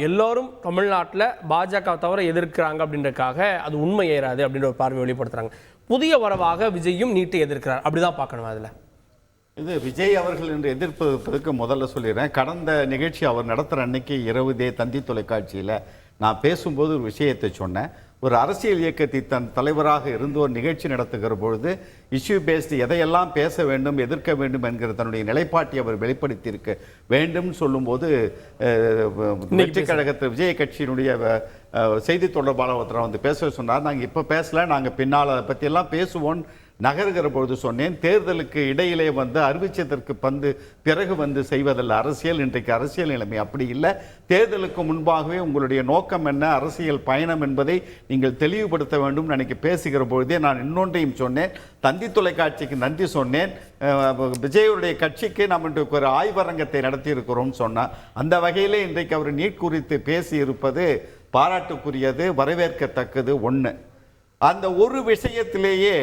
எல்லோரும் தமிழ்நாட்டில் பாஜக தவிர எதிர்க்கிறாங்க அப்படின்றதுக்காக அது உண்மை ஏறாது அப்படின்ற ஒரு பார்வை வெளிப்படுத்துறாங்க. புதிய வரவாக விஜயும் நீட்டை எதிர்க்கிறார், அப்படிதான் பார்க்கணும். அதில் இது விஜய் அவர்கள் என்று எதிர்ப்பதற்கு முதல்ல சொல்லிடுறேன். கடந்த நிகழ்ச்சி அவர் நடத்துகிற அன்னைக்கு இரவு தந்தி தொலைக்காட்சியில் நான் பேசும்போது ஒரு விஷயத்தை சொன்னேன். ஒரு அரசியல் இயக்கத்தை தன் தலைவராக இருந்து ஒரு நிகழ்ச்சி நடத்துகிற பொழுது இஷ்யூ பேஸ்டு எதையெல்லாம் பேச வேண்டும், எதிர்க்க வேண்டும் என்கிற தன்னுடைய நிலைப்பாட்டை அவர் வெளிப்படுத்தியிருக்க வேண்டும் சொல்லும்போது வெற்றி கழகத்தில் விஜய் கட்சியினுடைய செய்தி தொடர்பாளர் ஒருத்தர் வந்து பேச சொன்னார். நாங்கள் இப்போ பேசல, நாங்கள் பின்னால் அதை பற்றியெல்லாம் பேசுவோம் நகர்கிற பொழுது சொன்னேன். தேர்தலுக்கு இடையிலே வந்து அறிவிச்சதற்கு பிறகு வந்து செய்வதல்ல அரசியல். இன்றைக்கு அரசியல் நிலைமை அப்படி இல்லை. தேர்தலுக்கு முன்பாகவே உங்களுடைய நோக்கம் என்ன, அரசியல் பயணம் என்பதை நீங்கள் தெளிவுபடுத்த வேண்டும் அன்றைக்கி பேசுகிற பொழுதே நான் இன்னொன்றையும் சொன்னேன். தந்தி தொலைக்காட்சிக்கு நன்றி சொன்னேன். விஜயுடைய கட்சிக்கு நம்ம இன்றைக்கு ஒரு ஆய்வரங்கத்தை நடத்தியிருக்கிறோம் சொன்னார். அந்த வகையிலே இன்றைக்கு அவர் நீட் குறித்து பேசியிருப்பது பாராட்டுக்குரியது, வரவேற்கத்தக்கது. ஒன்று, அந்த ஒரு விஷயத்திலேயே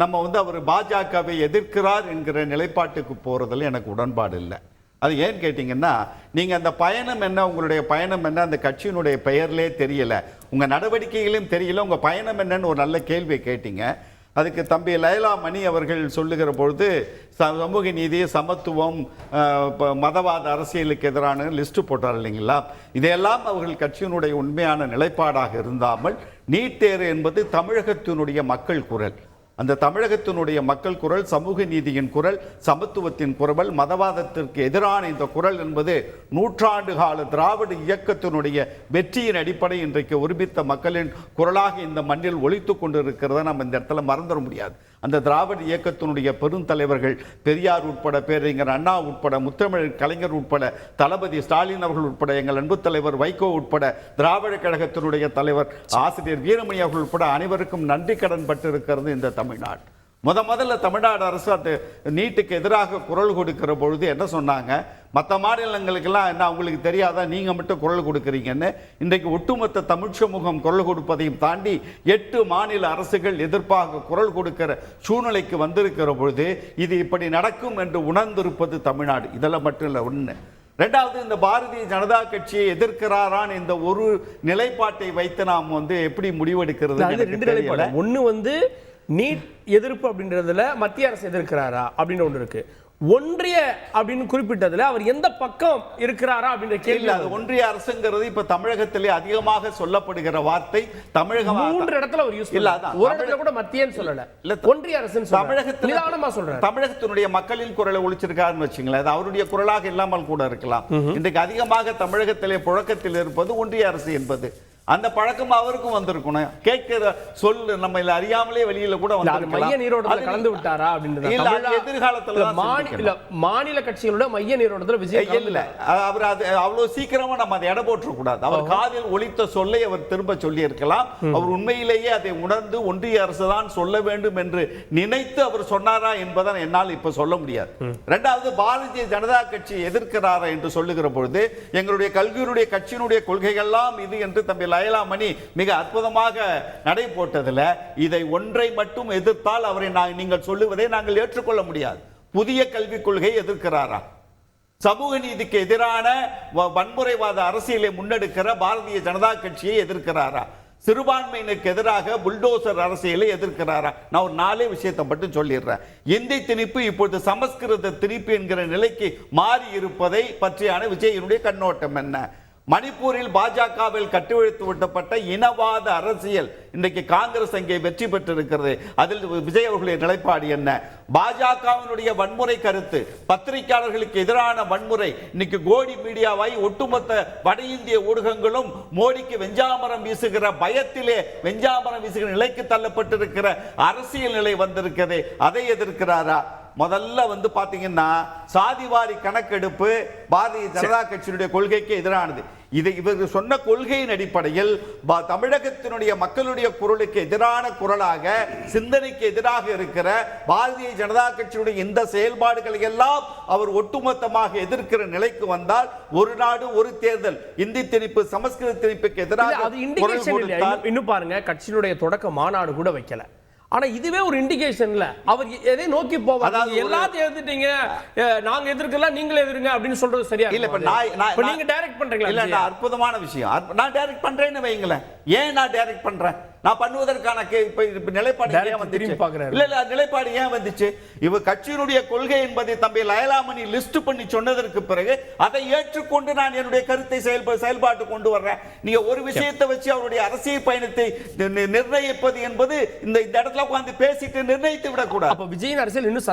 நம்ம வந்து அவர் பாஜகவை எதிர்க்கிறார் என்கிற நிலைப்பாட்டுக்கு போகிறதுல எனக்கு உடன்பாடு இல்லை. அது ஏன்னு கேட்டிங்கன்னா, நீங்கள் அந்த பயணம் என்ன, உங்களுடைய பயணம் என்ன, அந்த கட்சியினுடைய பெயர்லே தெரியலை, உங்கள் நடவடிக்கைகளையும் தெரியல, உங்கள் பயணம் என்னன்னு ஒரு நல்ல கேள்வியை கேட்டீங்க. அதுக்கு தம்பி லைலா மணி அவர்கள் சொல்லுகிற பொழுது சமூக நீதி, சமத்துவம், மதவாத அரசியலுக்கு எதிரான லிஸ்ட்டு போட்டார் இல்லைங்களா. இதையெல்லாம் அவர்கள் கட்சியினுடைய உண்மையான நிலைப்பாடாக இருந்தாமல் நீட் தேர்வு என்பது தமிழகத்தினுடைய மக்கள் குரல். அந்த தமிழகத்தினுடைய மக்கள் குரல், சமூக நீதியின் குரல், சமத்துவத்தின் குரல், மதவாதத்திற்கு எதிரான இந்த குரல் என்பது நூற்றாண்டு கால திராவிட இயக்கத்தினுடைய வெற்றியின் அடிப்படை இன்றைக்கு ஒருமித்த மக்களின் குரலாக இந்த மண்ணில் ஒலித்து கொண்டிருக்கிறத நம்ம இந்த இடத்துல மறந்துட முடியாது. அந்த திராவிட இயக்கத்தினுடைய பெருந்தலைவர்கள் பெரியார் உட்பட, பேரறிஞர் அண்ணா உட்பட, முத்தமிழ் கலைஞர் உட்பட, தளபதி ஸ்டாலின் அவர்கள் உட்பட, எங்கள் அன்பு தலைவர் வைகோ உட்பட, திராவிட கழகத்தினுடைய தலைவர் ஆசிரியர் வீரமணி அவர்கள் உட்பட அனைவருக்கும் நன்றி கடன் பட்டிருக்கிறது இந்த தமிழ்நாடு. முதல்ல தமிழ்நாடு அரசு அந்த நீட்டுக்கு எதிராக குரல் கொடுக்கிற பொழுது என்ன சொன்னாங்க, மற்ற மாநிலங்களுக்கெல்லாம் என்ன அவங்களுக்கு தெரியாதா, நீங்கள் மட்டும் குரல் கொடுக்குறீங்கன்னு. இன்றைக்கு ஒட்டுமொத்த தமிழ் சமூகம் குரல் கொடுப்பதையும் தாண்டி 8 மாநில அரசுகள் எதிர்ப்பாக குரல் கொடுக்கிற சூழ்நிலைக்கு வந்திருக்கிற பொழுது இது இப்படி நடக்கும் என்று உணர்ந்திருப்பது தமிழ்நாடு. இதெல்லாம் மட்டும் இல்லை. ஒன்று. ரெண்டாவது, இந்த பாரதிய ஜனதா கட்சியை எதிர்க்கிறாரான் இந்த ஒரு நிலைப்பாட்டை வைத்து நாம் வந்து எப்படி முடிவெடுக்கிறது? ஒன்று வந்து நீட் எதிர்ப்பு அப்படின்றதுல மத்திய அரசு எதிர்க்கிறாரா அப்படின்னு ஒன்று இருக்கு. ஒன்றிய அப்படின்னு குறிப்பிட்டதுல அவர் எந்த பக்கம் இருக்கிறாரா அப்படின்ற கேள்வி. அது ஒன்றிய அரசுங்கிறது இப்ப தமிழகத்திலே அதிகமாக சொல்லப்படுகிற வார்த்தை. தமிழகம் 3 இடத்துல அவர் யூஸ் இல்ல, ஒரு இடத்துல கூட மத்தியன்னு சொல்லல, ஒன்றிய அரசு தமிழகத்தில் நிதானமா சொல்றாரு. தமிழகத்தினுடைய மக்களின் குரலை ஒழிச்சிருக்காருன்னு வச்சுங்களேன். அது அவருடைய குரலாக இல்லாமல் கூட இருக்கலாம். இன்றைக்கு அதிகமாக தமிழகத்திலே புழக்கத்தில் இருப்பது ஒன்றிய அரசு என்பது. அந்த பழக்கம் அவருக்கும் வந்திருக்கணும். கேட்கிற சொல்லு நம்ம அறியாமலே வெளியில கூட மைய நீரோட்டத்தில் கலந்து விட்டாரா அப்படின்றது எதிர்காலத்துல மாநில கட்சிகளோட மைய நீரோட்டத்தில் விஜய் இல்ல. அவர் அது அவ்வளவு சீக்கிரமா நம்ம அதை எடை போட்டுற கூடாது. அவர் காதில் ஒலித்த சொல்லை அவர் திரும்ப சொல்லி இருக்கலாம். அவர் உண்மையிலேயே அதை உணர்ந்து ஒன்றிய அரசு தான் சொல்ல வேண்டும் என்று நினைத்து அவர் சொன்னாரா என்பதை என்னால் இப்ப சொல்ல முடியாது. இரண்டாவது, பாரதிய ஜனதா கட்சி எதிர்க்கிறாரா என்று சொல்லுகிற பொழுது எங்களுடைய கல்வியினுடைய கட்சியினுடைய கொள்கைகள்லாம் இது என்று தம்பி லைலா மணி மிக அற்புதமாக நடை போட்டதில் இதை ஒன்றை மட்டும் எதிர்த்தால் அவரை நீங்கள் சொல்லுவதை நாங்கள் ஏற்றுக்கொள்ள முடியாது. புதிய கல்விக் கொள்கை எதிர்க்கிறாரா? சமூக நீதிக்கு எதிரான வன்முறைவாத அரசியலை முன்னெடுக்கிற பாரதிய ஜனதா கட்சியை எதிர்க்கிறாரா? சிறுபான்மையினருக்கு எதிராக புல்டோசர் அரசியலை எதிர்க்கிறாரா? நான் ஒரு 4 விஷயத்தை மட்டும் சொல்லிடுறேன். இந்தி திணிப்பு இப்பொழுது சமஸ்கிருத திணிப்பு என்கிற நிலைக்கு மாறி இருப்பதை பற்றியான விஜயனுடைய கண்ணோட்டம் என்ன? மணிப்பூரில் பாஜகவில் கட்டுவிழ்த்து விட்டப்பட்ட இனவாத அரசியல் இன்றைக்கு காங்கிரஸ் அங்கே வெற்றி பெற்றிருக்கிறது. அதில் விஜய் அவர்களுடைய நிலைப்பாடு என்ன? பாஜகவினுடைய வன்முறை கருத்து, பத்திரிகையாளர்களுக்கு எதிரான வன்முறை இன்னைக்கு கோடி மீடியாவாய் ஒட்டுமொத்த வட இந்திய ஊடகங்களும் மோடிக்கு வெஞ்சாமரம் வீசுகிற பயத்திலே வெஞ்சாமரம் வீசுகிற நிலைக்கு தள்ளப்பட்டிருக்கிற அரசியல் நிலை வந்திருக்கிறது. அதை எதிர்க்கிறாரா? முதல்ல வந்து பாத்தீங்கன்னா சாதிவாரி கணக்கெடுப்பு பாரதிய ஜனதா கட்சியினுடைய கொள்கைக்கு எதிரானது. இதை இவர் சொன்ன கொள்கையின் அடிப்படையில் தமிழகத்தினுடைய மக்களுடைய குரலுக்கு எதிரான குரலாக, சிந்தனைக்கு எதிராக இருக்கிற பாரதிய ஜனதா கட்சியுடைய இந்த செயல்பாடுகளை எல்லாம் அவர் ஒட்டுமொத்தமாக எதிர்க்கிற நிலைக்கு வந்தால், ஒரு நாடு ஒரு தேர்தல், இந்தி திணிப்பு சமஸ்கிருத திணிப்புக்கு எதிராக இன்னும் பாருங்க, கட்சியினுடைய தொடக்க மாநாடு கூட வைக்கல. ஆனா இதுவே ஒரு இண்டிகேஷன்ல அவர் எதை நோக்கி போவார். அதாவது எல்லாத்தையும் எதிர்த்தீங்க, நாங்க எதிர்க்கலாம் நீங்களே எதிருங்க அப்படின்னு சொல்றது சரியா இல்ல. இப்ப நீங்க டைரக்ட் பண்றீங்களா? இல்ல, அற்புதமான விஷயம். நான் டைரக்ட் பண்றேன்னு வைங்களேன். ஏன் நான் டைரக்ட் பண்றேன்? நான் பண்ணுவதற்கான நிலைப்பாடு ஏன் வந்துச்சு? இல்ல நிலைப்பாடு ஏன் வந்துச்சு? இவ கட்சியினுடைய கொள்கை என்பதை தம்பி லயலாமணி லிஸ்ட் பண்ணி சொன்னதற்கு பிறகு அதை ஏற்றுக்கொண்டு நான் என்னுடைய கருத்தை செயல்பாட்டு கொண்டு வர்றேன். நீங்க ஒரு விஷயத்தை வச்சு அவருடைய அரசியல் பயணத்தை நிர்ணயிப்பது என்பது இந்த இடத்துல உட்கார்ந்து பேசிட்டு நிர்ணயித்து விடக்கூடாது. அப்ப விஜயின் அரசியல் இன்னும்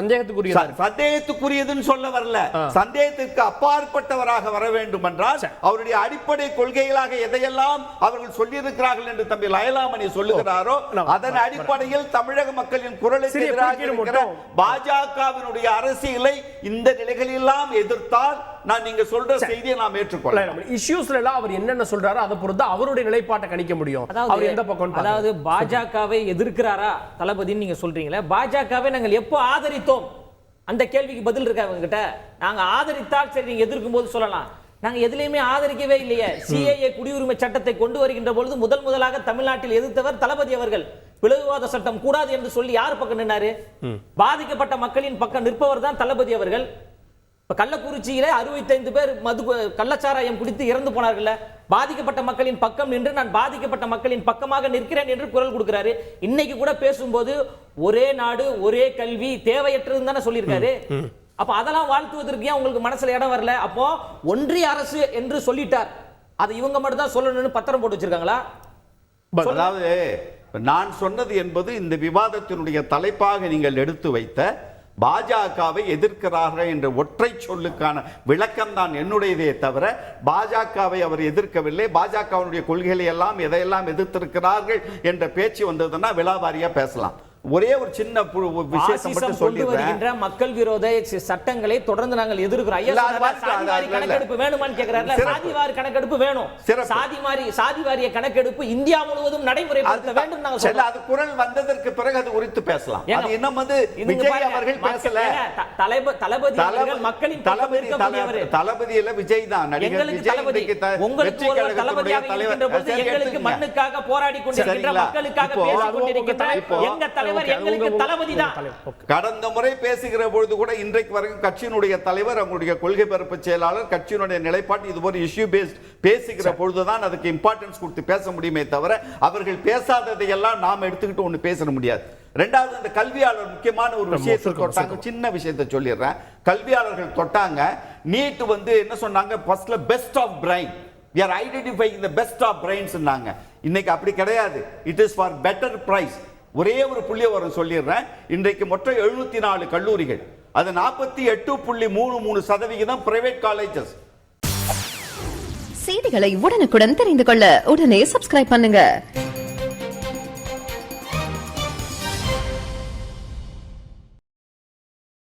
சந்தேகத்துக்குரியதுன்னு சொல்ல வரல. சந்தேகத்திற்கு அப்பாற்பட்டவராக வர வேண்டும் என்றால் அவருடைய அடிப்படை கொள்கைகளாக எதையெல்லாம் அவர்கள் சொல்லியிருக்கிறார்கள் என்று தம்பி லயலாமணி சொல்லுகிறாரோ அதன் அடிப்படையில் தமிழக மக்களின் குரலுக்கு எதிராக இருக்கிற பாஜகவினுடைய அரசியலை இந்த நிலைகளெல்லாம் எதிர்த்தால் நான் நீங்க சொல்ற செய்தியை நாம் ஏற்றுக்கொள்ளலாம். இஷ்யூஸ்ல எல்லாம் அவர் என்னென்ன சொல்றாரோ அதை பொறுத்து அவருடைய நிலைப்பாட்டை கணிக்க முடியும். அவர் எந்த பக்கம், அதாவது பாஜகவை எதிர்க்கிறாரா தளபதின்னு நீங்க சொல்றீங்களே, பாஜகவை நாங்கள் எப்போ ஆதரித்தோம் அந்த கேள்விக்கு பதில் இருக்கா அவங்க கிட்ட? நாங்க ஆதரித்தால் சரி, நீங்க எதிர்க்கும் போது சொல்லலாம். நாங்க எதுலையுமே ஆதரிக்கவே இல்லையே. சிஏஏ குடியுரிமை சட்டத்தை கொண்டு வருகின்ற பொழுது முதலாக தமிழ்நாட்டில் எதிர்த்தவர் தளபதி அவர்கள். பிளவுவாத சட்டம் கூடாது என்று சொல்லி யார் பக்கம் நின்னாரு? பாதிக்கப்பட்ட மக்களின் பக்கம் நிற்பவர் தான் தளபதி அவர்கள். இப்ப கள்ளக்குறிச்சியில 65 பேர் கள்ளச்சாராயம் குடித்து இறந்து போனார்கள். பாதிக்கப்பட்ட மக்களின் பக்கம் நின்று நான் பாதிக்கப்பட்ட மக்களின் பக்கமாக நிற்கிறேன் என்று குரல் கொடுக்கிறாரு. இன்னைக்கு கூட பேசும்போது ஒரே நாடு ஒரே கல்வி தேவையற்றதுன்னு தானே சொல்லியிருக்காரு. அப்ப அதெல்லாம் வாழ்த்துவதற்கு ஏன் உங்களுக்கு மனசுல இடம் வரல? அப்போ ஒன்றிய அரசு என்று சொல்லிட்டார், அது இவங்க மட்டும் தான் சொல்லணும்னு பத்திரம் போட்டு வச்சிருக்காங்களா? அதாவது நான் சொன்னது என்பது இந்த விவாதத்தினுடைய தலைப்பாக நீங்கள் எடுத்து வைத்த பாஜகவை எதிர்க்கிறார்கள் என்ற ஒற்றை சொல்லுக்கான விளக்கம் தான் என்னுடையதே தவிர பாஜகவை அவர் எதிர்க்கவில்லை. பாஜகவினுடைய கொள்கைகளை எல்லாம் எதையெல்லாம் எதிர்த்திருக்கிறார்கள் என்ற பேச்சு வந்ததுன்னா விலாவாரியா பேசலாம். ஒரே ஒரு சின்ன விஷயத்தை மட்டும் சொல்லிடுறேன். மக்கள் விரோத சட்டங்களை தொடர்ந்து நாங்கள் எதிர்க்கிறோம். கணக்கெடுப்பு வேணுமான்னு கேக்குறாரு. சாதிவாரி கணக்கெடுப்பு வேணும். சாதிவாரிய கணக்கெடுப்பு இந்தியா முழுவதும் நடைமுறைப்படுத்த வேண்டும். நாங்கள் அது குரல் வந்ததற்கு பிறகு அது குறித்து பேசலாம். அது இன்னும் வந்து விஜய் அவர்கள் பேசல. தளபதி அவர்கள் மக்களின் தளபதியில விஜய் தான் நடிகர் விஜய். உங்களுக்கு தளபதியாக இருக்கின்ற போது எங்களுக்கு மண்ணுக்காக போராடி கொண்டிருக்கின்ற மக்களுக்காக பேசிக் கொண்டிருக்கின்ற எங்க கடந்த முறை பேசுகிற பொழுது கூட இன்றைக்கு வரைக்கும் கட்சியினுடைய தலைவர், அவங்களுடைய கொள்கை பரப்பு செயலாளர், கட்சியினுடைய நிலைப்பாட்டு இது ஒரு இஷ்யூ பேஸ்ட் பேசுகிற பொழுதுதான் அதுக்கு இம்பார்ட்டன்ஸ் கொடுத்து பேச முடியுமே தவிர அவர்கள் பேசாததை எல்லாம் நாம் எடுத்துக்கிட்டு ஒண்ணு பேச முடியாது. ரெண்டாவது, இந்த கல்வியாளர் முக்கியமான ஒரு விஷயத்தை தொட்டாங்க. சின்ன விஷயத்தை சொல்லிடுறேன். கல்வியாளர்கள் தொட்டாங்க. நீட் வந்து என்ன சொன்னாங்க? ஃபர்ஸ்ட்ல best of brain, we are identifying the best of brains ன்னாங்க. இன்னைக்கு அப்படி கிடையாது. It is for better price. ஒரே ஒரு புள்ளியவரம் சொல்லிடுறேன். இன்றைக்கு மொத்தம் 74 கல்லூரிகள், அது 48.33% பிரைவேட் காலேஜஸ். செய்திகளை உடனுக்குடன் தெரிந்து கொள்ள உடனே சப்ஸ்கிரைப் பண்ணுங்க.